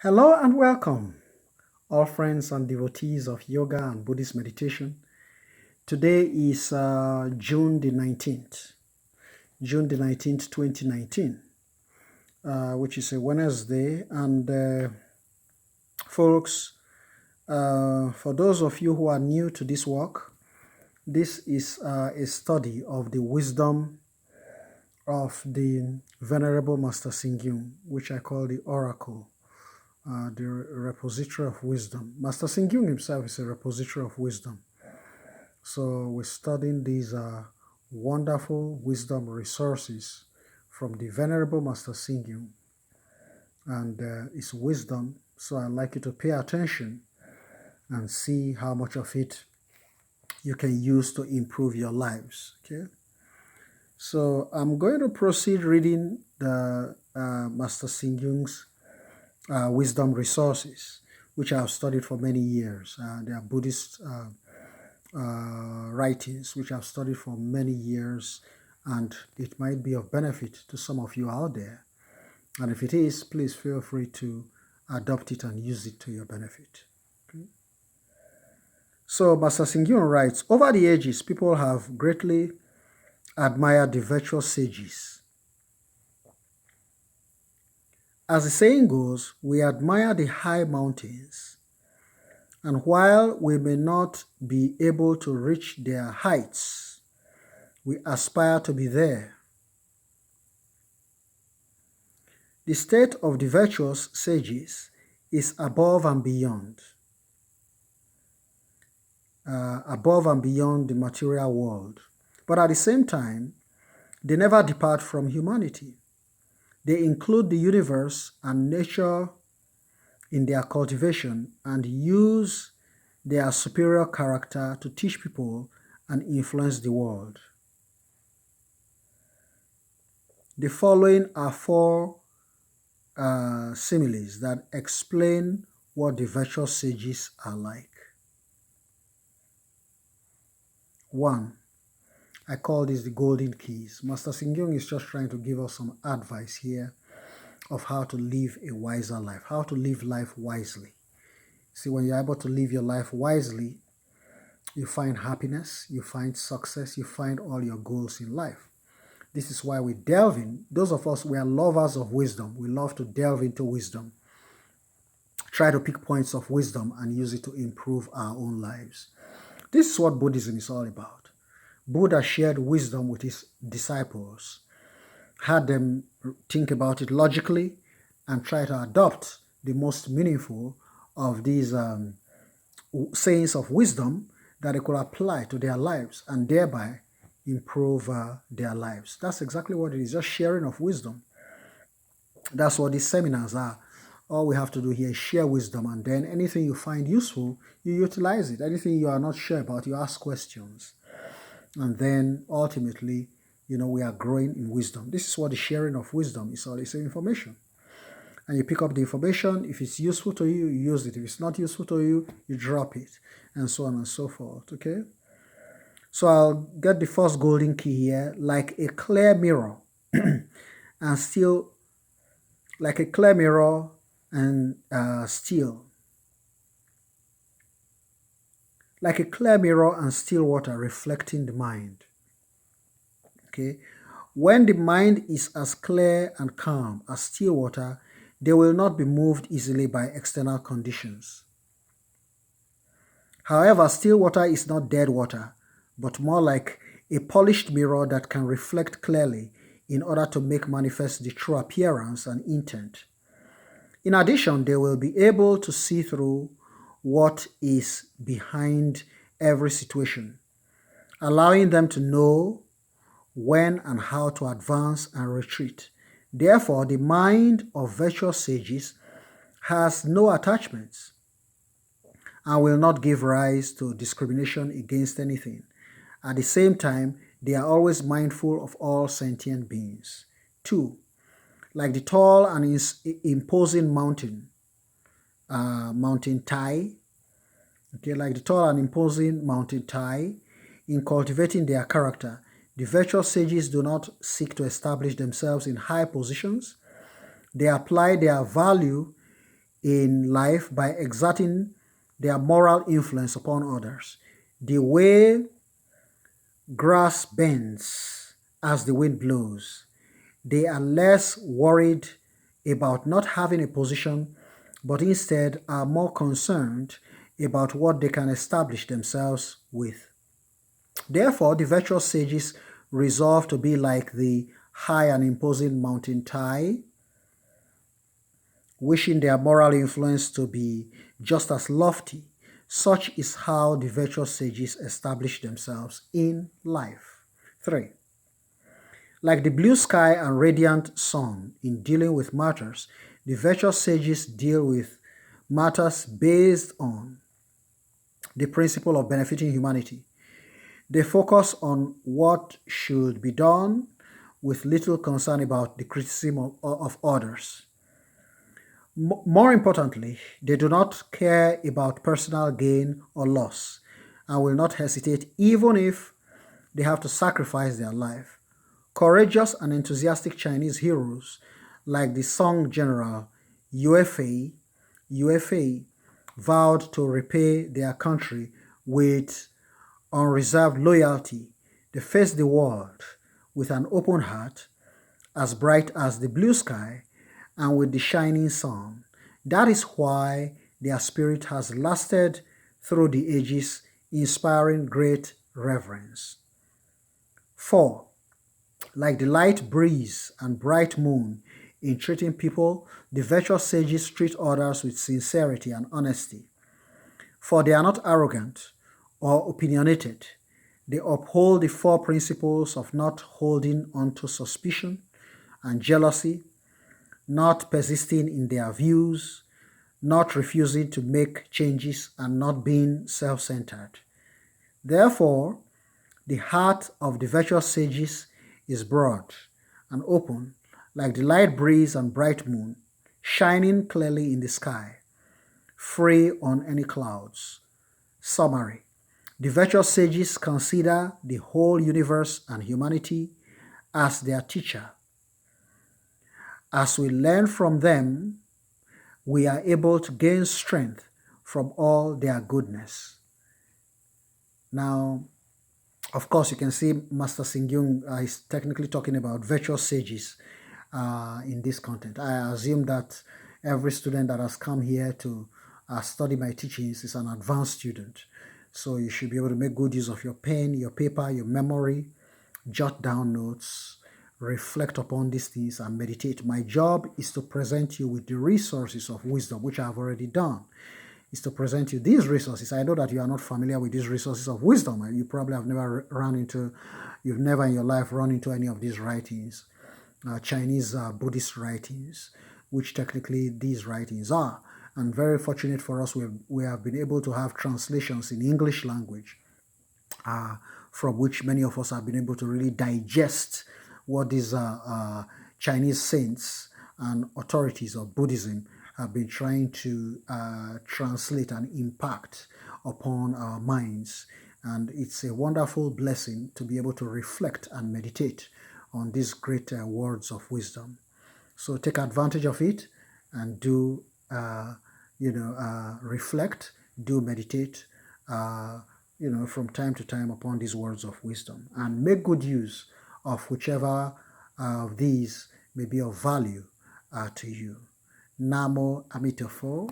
Hello and welcome, all friends and devotees of yoga and Buddhist meditation. Today is June the 19th, 2019, which is a Wednesday. And folks, for those of you who are new to this work, this is a study of the wisdom of the Venerable Master Singyung, which I call the Oracle. The repository of wisdom. Master Singyung himself is a repository of wisdom. So we're studying these wonderful wisdom resources from the Venerable Master Singyung and his wisdom. So I'd like you to pay attention and see how much of it you can use to improve your lives. Okay. So I'm going to proceed reading the Master Singyung's wisdom resources, which I have studied for many years. They are Buddhist writings, which I've studied for many years, and it might be of benefit to some of you out there. And if it is, please feel free to adopt it and use it to your benefit. Okay? So Master Singyun writes, over the ages, people have greatly admired the virtuous sages. As the saying goes, we admire the high mountains, and while we may not be able to reach their heights, we aspire to be there. The state of the virtuous sages is above and beyond the material world, but at the same time, they never depart from humanity. They include the universe and nature in their cultivation and use their superior character to teach people and influence the world. The following are four similes that explain what the virtuous sages are like. 1. I call this the golden keys. Master Singyung is just trying to give us some advice here of how to live a wiser life, how to live life wisely. See, when you're able to live your life wisely, you find happiness, you find success, you find all your goals in life. This is why we delve in. Those of us, we are lovers of wisdom. We love to delve into wisdom. Try to pick points of wisdom and use it to improve our own lives. This is what Buddhism is all about. Buddha shared wisdom with his disciples, had them think about it logically, and try to adopt the most meaningful of these sayings of wisdom that they could apply to their lives and thereby improve their lives. That's exactly what it is, just sharing of wisdom. That's what these seminars are. All we have to do here is share wisdom, and then anything you find useful, you utilize it. Anything you are not sure about, you ask questions. And then ultimately, we are growing in wisdom. This is what the sharing of wisdom is all. It's information. And you pick up the information. If it's useful to you, you use it. If it's not useful to you, you drop it. And so on and so forth. Okay? So I'll get the first golden key here. Like a clear mirror. And still, like a clear mirror and still. Like a clear mirror and still water reflecting the mind. Okay? When the mind is as clear and calm as still water, they will not be moved easily by external conditions. However, still water is not dead water, but more like a polished mirror that can reflect clearly in order to make manifest the true appearance and intent. In addition, they will be able to see through what is behind every situation, allowing them to know when and how to advance and retreat. Therefore, the mind of virtuous sages has no attachments and will not give rise to discrimination against anything. At the same time, they are always mindful of all sentient beings. 2. Like the tall and imposing mountain Tai. Okay, like the tall and imposing mountain Tai, in cultivating their character, the virtuous sages do not seek to establish themselves in high positions. They apply their value in life by exerting their moral influence upon others. The way grass bends as the wind blows, they are less worried about not having a position, but instead are more concerned about what they can establish themselves with. Therefore, the virtuous sages resolve to be like the high and imposing mountain Tai, wishing their moral influence to be just as lofty. Such is how the virtuous sages establish themselves in life. 3. Like the blue sky and radiant sun in dealing with matters, the virtuous sages deal with matters based on the principle of benefiting humanity. They focus on what should be done with little concern about the criticism of others. More importantly, they do not care about personal gain or loss and will not hesitate even if they have to sacrifice their life. Courageous and enthusiastic Chinese heroes like the Song General UFA vowed to repay their country with unreserved loyalty. They faced the world with an open heart, as bright as the blue sky and with the shining sun. That is why their spirit has lasted through the ages, inspiring great reverence. 4. Like the light breeze and bright moon in treating people, the virtuous sages treat others with sincerity and honesty. For they are not arrogant or opinionated. They uphold the 4 principles of not holding onto suspicion and jealousy, not persisting in their views, not refusing to make changes, and not being self-centered. Therefore, the heart of the virtuous sages is broad and open, like the light breeze and bright moon, shining clearly in the sky, free on any clouds. Summary: the virtuous sages consider the whole universe and humanity as their teacher. As we learn from them, we are able to gain strength from all their goodness. Now, of course, you can see Master Singyung is technically talking about virtuous sages in this content. I assume that every student that has come here to study my teachings is an advanced student. So you should be able to make good use of your pen, your paper, your memory, jot down notes, reflect upon these things, and meditate. My job is to present you with the resources of wisdom, which I have already done. Is to present you these resources. I know that you are not familiar with these resources of wisdom. You probably have never you've never in your life run into any of these writings, Chinese Buddhist writings, which technically these writings are. And very fortunate for us, we have been able to have translations in English language, from which many of us have been able to really digest what these Chinese saints and authorities of Buddhism have been trying to translate and impact upon our minds. And it's a wonderful blessing to be able to reflect and meditate on these great words of wisdom. So take advantage of it and do, reflect, do meditate, from time to time upon these words of wisdom, and make good use of whichever of these may be of value to you. Namo Amitofo.